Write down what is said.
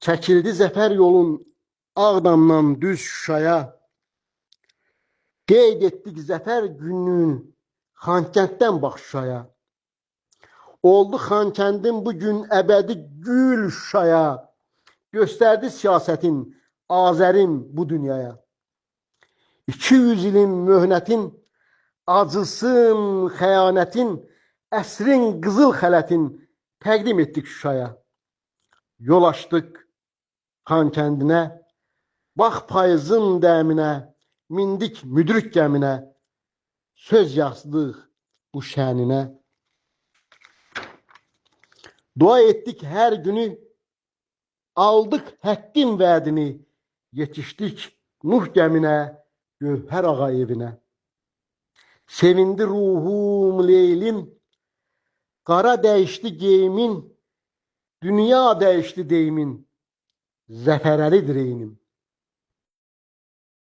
Çəkildi zəfər yolun Ağdamdan düz Şuşaya. Qeyd etdik zəfər günün Xankənddən bax Şuşaya. Oldu Xankəndin bu gün əbədi gül Şuşaya. Göstərdi siyasətin Azərin bu dünyaya. 200 ilin möhnətin, acısın, xəyanətin, əsrin qızıl xələtin təqdim etdik Şuşaya. Yol açdıq Xankəndinə, bax payızın dəminə, mindik müdrik gəminə, söz yazdıq bu şəninə. Dua etdik hər günü, aldıq həqqin vədini, yetişdik Nuh gəminə, Gövhər ağa evinə. Sevindi ruhum leylim, qara dəyişdi geyimin, dünya dəyişdi deyimin, zəfərəlidir eynim.